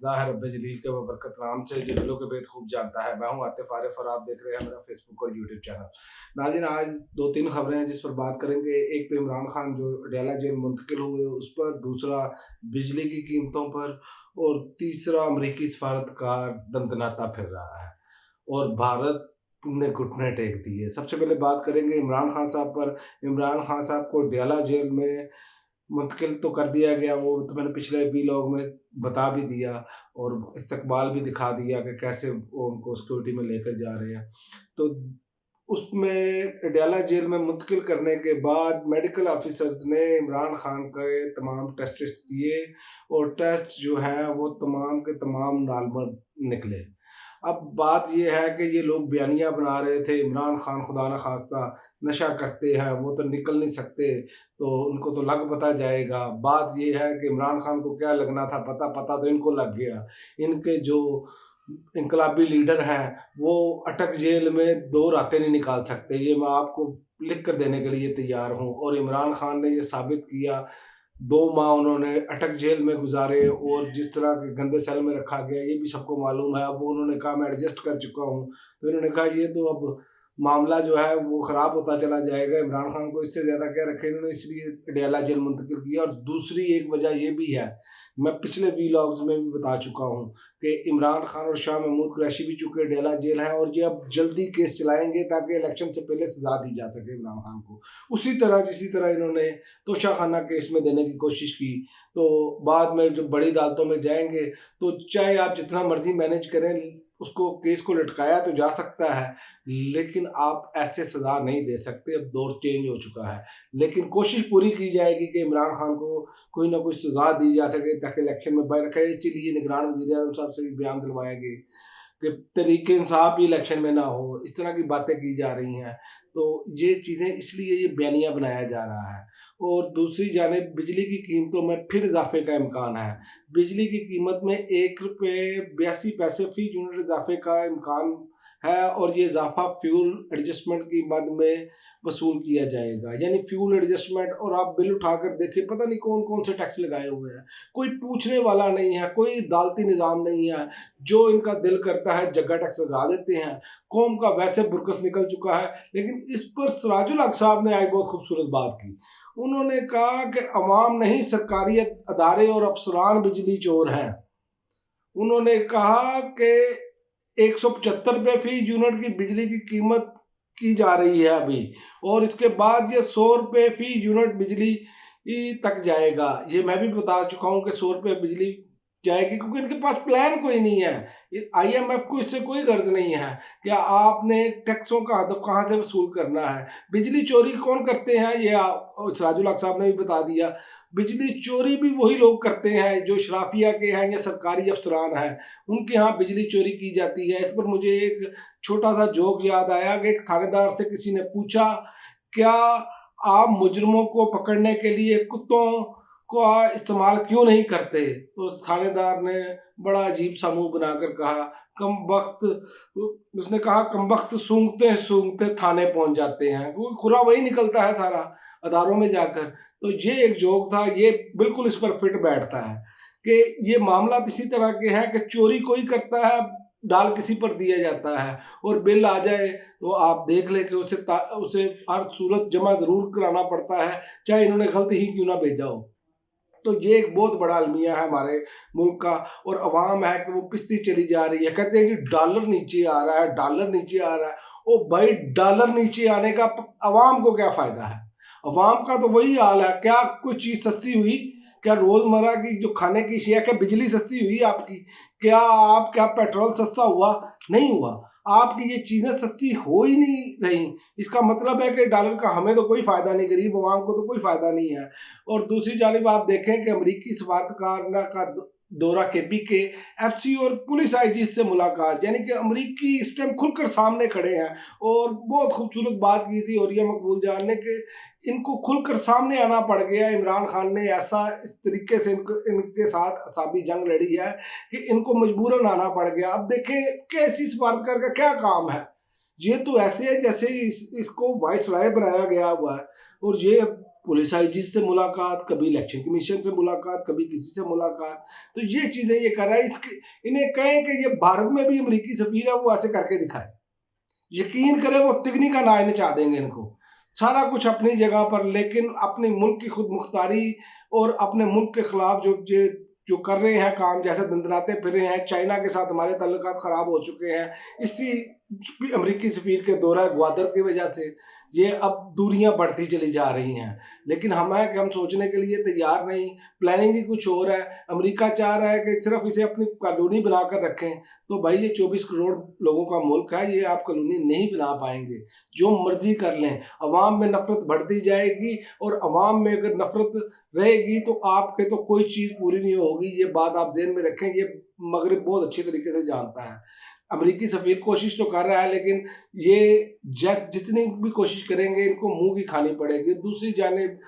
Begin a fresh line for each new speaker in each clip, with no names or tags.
खुदा है रब्बे जलील के बरकत नाम से जो दिलों के भेद खूब जानता है। मैं हूं आतिफ आरिफ और आप देख रहे हैं मेरा फेसबुक और यूट्यूब चैनल। नाज़रीन, आज दो तीन खबरें हैं जिस पर बात करेंगे। एक तो इमरान खान जो अडयाला जेल मुंतकिल हुए उस पर, दूसरा बिजली की कीमतों पर, और तीसरा अमरीकी सफारतकार दंदनाता फिर रहा है और भारत ने घुटने टेक दिए। सबसे पहले बात करेंगे इमरान खान साहब पर। इमरान खान साहब को अडयाला जेल में मुंतकिल तो कर दिया गया, वो तो मैंने पिछले व्लॉग में बता भी दिया और इस्तकबाल भी दिखा दिया कि कैसे वो उनको सिक्योरिटी में लेकर जा रहे हैं। तो उसमें अडयाला जेल में मुंतकिल करने के बाद मेडिकल ऑफिसर्स ने इमरान खान के तमाम टेस्ट किए और टेस्ट जो है वो तमाम के तमाम नॉर्मल निकले। अब बात यह है कि ये लोग बयानिया बना रहे थे इमरान खान खुदा न खास्ता नशा करते हैं, वो तो निकल नहीं सकते, तो उनको तो लग पता जाएगा। बात यह है कि इमरान खान को क्या लगना था, पता तो इनको लग गया। इनके जो इनकलाबी लीडर हैं वो अटक जेल में 2 रातें नहीं निकाल सकते, ये मैं आपको लिख कर देने के लिए तैयार हूँ। और इमरान खान ने ये साबित किया, 2 माह उन्होंने अटक जेल में गुजारे और जिस तरह के गंदे सेल में रखा गया ये भी सबको मालूम है। अब उन्होंने कहा मैं एडजस्ट कर चुका हूँ, तो इन्होंने कहा ये तो अब मामला जो है वो खराब होता चला जाएगा, इमरान खान को इससे ज्यादा क्या रखे। इन्होंने इसलिए अडयाला जेल मुंतकिल किया। और दूसरी एक वजह ये भी है, मैं पिछले व्लॉग्स में भी बता चुका हूँ कि इमरान खान और शाह महमूद कुरैशी भी चुके अडयाला जेल है और ये अब जल्दी केस चलाएंगे ताकि इलेक्शन से पहले सजा दी जा सके इमरान खान को। उसी तरह जिसी तरह इन्होंने तोशाखाना केस में देने की कोशिश की, तो बाद में जब बड़ी अदालतों में जाएंगे तो चाहे आप जितना मर्जी मैनेज करें, उसको केस को लटकाया तो जा सकता है लेकिन आप ऐसे सजा नहीं दे सकते। अब दौर चेंज हो चुका है, लेकिन कोशिश पूरी की जाएगी कि इमरान खान को कोई ना कोई सजा दी जा सके ताकि इलेक्शन में बाहर रखे। इसलिए निगरान वज़ीर आज़म साहब से भी बयान दिलवाया गया कि तरीके इंसाफ भी इलेक्शन में ना हो, इस तरह की बातें की जा रही हैं। तो ये चीज़ें इसलिए ये बयानिया बनाया जा रहा है। और दूसरी जानिब बिजली की कीमतों में फिर इजाफे का इम्कान है। बिजली की कीमत में ₹1.82 फी यूनिट इजाफे का इम्कान है और ये इजाफा फ्यूल एडजस्टमेंट की मद में वसूल किया जाएगा। यानी फ्यूल एडजस्टमेंट, और आप बिल उठाकर देखिए पता नहीं कौन कौन से टैक्स लगाए हुए हैं, कोई पूछने वाला नहीं है, कोई अदालती निज़ाम नहीं है। जो इनका दिल करता है जगह टैक्स लगा देते हैं। कौम का वैसे बुरकस निकल चुका है। लेकिन इस पर सिराजुल हक साहब ने आज बहुत खूबसूरत बात की। उन्होंने कहा कि अवाम नहीं सरकारी अदारे और अफसरान बिजली चोर हैं। उन्होंने कहा कि 175 रुपये फी यूनिट की बिजली की कीमत की जा रही है अभी, और इसके बाद ये 100 रुपये फी यूनिट बिजली तक जाएगा। ये मैं भी बता चुका हूँ कि 100 रुपये बिजली जाएगी, क्योंकि इनके पास प्लान कोई नहीं है। IMF को इससे कोई गर्ज नहीं है कि आपने टैक्सों का हदफ कहाँ से वसूल करना है। बिजली चोरी कौन करते हैं ये सिराजुल हक साहब ने भी बता दिया। बिजली चोरी भी वही लोग करते हैं जो शराफिया के हैं या सरकारी अफसरान हैं, उनके यहाँ बिजली चोरी की जाती है। इस पर मुझे एक छोटा सा जोक याद आया कि एक थानेदार से किसी ने पूछा, क्या आप मुजरिमों को पकड़ने के लिए कुत्तों का इस्तेमाल क्यों नहीं करते? तो थानेदार ने बड़ा अजीब सा मुंह बनाकर कहा, उसने कहा कमबख्त सूंघते सूंघते थाने पहुंच जाते हैं। वो खुरा वही निकलता है सारा अदारों में जाकर। तो ये एक जोक था, ये बिल्कुल इस पर फिट बैठता है कि ये मामला इसी तरह के हैं कि चोरी कोई करता है, डाल किसी पर दिया जाता है, और बिल आ जाए तो आप देख ले कि उसे हर सूरत जमा जरूर कराना पड़ता है, चाहे इन्होंने गलती ही क्यों ना भेजा हो। तो ये एक बहुत बड़ा अलमिया है हमारे मुल्क का, और अवाम है कि वो पिसती चली जा रही है। कहते हैं कि डॉलर नीचे आ रहा है, डॉलर नीचे आ रहा है। ओ भाई, डॉलर नीचे आने का अवाम को क्या फायदा है? अवाम का तो वही हाल है। क्या कोई चीज सस्ती हुई? क्या रोजमर्रा की जो खाने की शेयर, क्या बिजली सस्ती हुई आपकी? क्या पेट्रोल सस्ता हुआ? नहीं हुआ। आपकी ये चीजें सस्ती हो ही नहीं रही। इसका मतलब है कि डॉलर का हमें तो कोई फायदा नहीं, गरीब अवाम को तो कोई फायदा नहीं है। और दूसरी जानिब आप देखें कि अमरीकी सफारतकार का दौरा, KP के FC और पुलिस IG से मुलाकात, यानी कि अमरीकी इस टाइम खुलकर सामने खड़े हैं। और बहुत खूबसूरत बात की थी और यह मकबूल जान ने कि इनको खुलकर सामने आना पड़ गया। इमरान खान ने ऐसा इस तरीके से इनके साथ असाबी जंग लड़ी है कि इनको मजबूरन आना पड़ गया। अब देखें कैसी सफारतकार का क्या काम है। ये तो ऐसे है जैसे इसको वाइस राय बनाया गया हुआ है, और ये पुलिस आईजी से मुलाकात, कभी इलेक्शन कमीशन से मुलाकात, कभी किसी से मुलाकात। तो ये चीजें ये कर रहा है। इसके इन्हें कहें कि ये भारत में भी अमेरिकी सफीर है, वो ऐसे करके दिखाए, यकीन करें वो तिगनी का नाच नचा देंगे इनको। सारा कुछ अपनी जगह पर, लेकिन अपने मुल्क की खुद मुख्तारी और अपने मुल्क के खिलाफ जो कर रहे हैं काम, जैसे दंदनाते फिर रहे हैं। चाइना के साथ हमारे ताल्लुकात खराब हो चुके हैं इसी अमेरिकी सफीर के दौरा ग्वादर की वजह से। ये अब दूरियां बढ़ती चली जा रही हैं, लेकिन हम है कि हम सोचने के लिए तैयार नहीं। प्लानिंग ही कुछ और है। अमेरिका चाह रहा है कि सिर्फ इसे अपनी कॉलोनी बनाकर रखें। तो भाई ये 24 करोड़ लोगों का मुल्क है, ये आप कॉलोनी नहीं बना पाएंगे। जो मर्जी कर लें, अवाम में नफरत बढ़ती जाएगी, और अवाम में अगर नफरत रहेगी तो आपके तो कोई चीज पूरी नहीं होगी। ये बात आप ज़हन में रखें। ये मगरिब बहुत अच्छी तरीके से जानता है। अमेरिकी सफीर कोशिश तो कर रहा है, लेकिन ये जितनी भी कोशिश करेंगे इनको मुंह की खानी पड़ेगी। दूसरी जानिब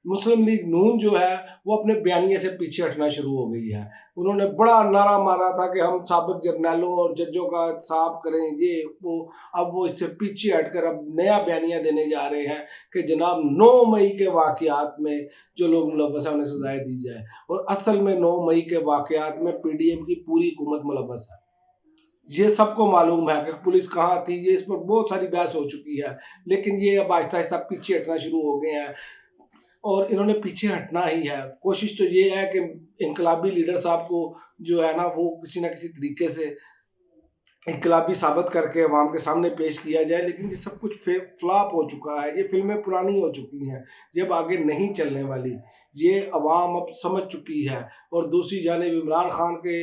मुस्लिम लीग नून जो है वो अपने बयानिए से पीछे हटना शुरू हो गई है। उन्होंने बड़ा नारा मारा था कि हम साबिक जर्नैलों और जजों का साफ करें, ये वो। अब वो इससे पीछे हटकर अब नया बयानिया देने जा रहे हैं कि जनाब 9 मई के वाकयात में जो लोग मुलव्वस हैं उन्हें सजाएं दी जाए। और असल में 9 मई के वाकयात में पीडीएम की पूरी हुकूमत मुलव्वस है। ये सबको मालूम है कि पुलिस कहाँ थी। ये इस पर बहुत सारी बहस हो चुकी है, लेकिन ये अब आहिस्ता आहिस्ता पीछे हटना शुरू हो गए हैं, और इन्होंने पीछे हटना ही है। कोशिश तो ये है कि इनकलाबी लीडर साहब को जो है ना वो किसी ना किसी तरीके से इनकलाबी साबित करके अवाम के सामने पेश किया जाए, लेकिन ये सब कुछ फ्लॉप हो चुका है। ये फिल्में पुरानी हो चुकी हैं, ये अब आगे नहीं चलने वाली। ये अवाम अब समझ चुकी है। और दूसरी जानिब इमरान खान के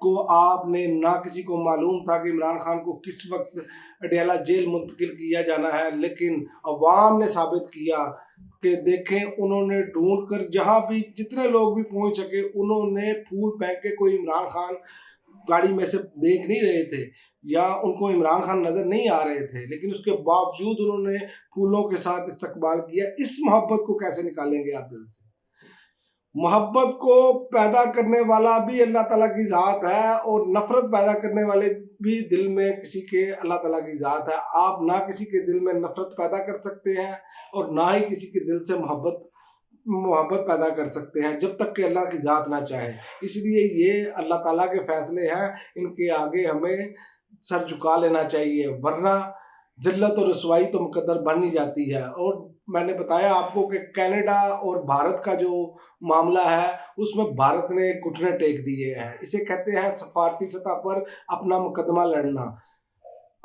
को आपने ना किसी को मालूम था कि इमरान खान को किस वक्त अडयाला जेल मुंतकिल किया जाना है, लेकिन अवाम ने साबित किया कि देखें, उन्होंने ढूंढ कर जहां भी जितने लोग भी पहुंच सके उन्होंने फूल फेंक के, कोई इमरान खान गाड़ी में से देख नहीं रहे थे या उनको इमरान खान नजर नहीं आ रहे थे, लेकिन उसके बावजूद उन्होंने फूलों के साथ इस्तकबाल किया। इस मोहब्बत को कैसे निकालेंगे आप दिल से? मोहब्बत को पैदा करने वाला भी अल्लाह ताला की ज़ात है, और नफरत पैदा करने वाले भी दिल में किसी के अल्लाह ताला की ज़ात है। आप ना किसी के दिल में नफरत पैदा कर सकते हैं और ना ही किसी के दिल से मोहब्बत पैदा कर सकते हैं, जब तक कि अल्लाह की ज़ात ना चाहे। इसलिए ये अल्लाह ताला के फैसले हैं, इनके आगे हमें सर झुका लेना चाहिए, वरना जिल्लत और रसवाई तो मुकद्दर बन ही जाती है। और मैंने बताया आपको कि कनाडा और भारत का जो मामला है उसमें भारत ने घुटने टेक दिए हैं। इसे कहते हैं सफारती सतह पर अपना मुकदमा लड़ना।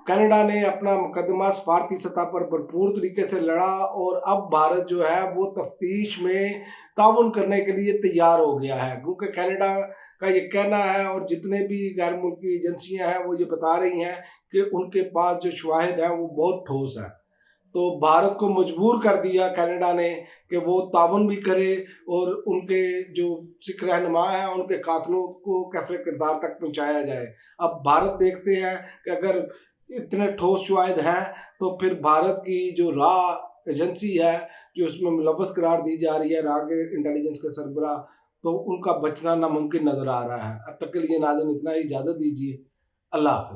कनाडा ने अपना मुकदमा सफारती सतह पर भरपूर तरीके से लड़ा, और अब भारत जो है वो तफ्तीश में ताउन करने के लिए तैयार हो गया है, क्योंकि कनाडा का ये कहना है, और जितने भी गैर मुल्की एजेंसियां हैं वो ये बता रही हैं कि उनके पास जो शवाहिद है वो बहुत ठोस है। तो भारत को मजबूर कर दिया कनाडा ने कि वो ताउन भी करे, और उनके जो सिख रहनुमा है उनके कातलों को कैफे किरदार तक पहुंचाया जाए। अब भारत देखते हैं कि अगर इतने ठोस शवाहिद हैं तो फिर भारत की जो रॉ एजेंसी है जो उसमें मुलव्वस करार दी जा रही है, रॉ के इंटेलिजेंस के सरबरा, तो उनका बचना नामुमकिन नजर आ रहा है। अब तक के लिए नाज़रीन इतना ही, इजाजत दीजिए। अल्लाह हाफिज।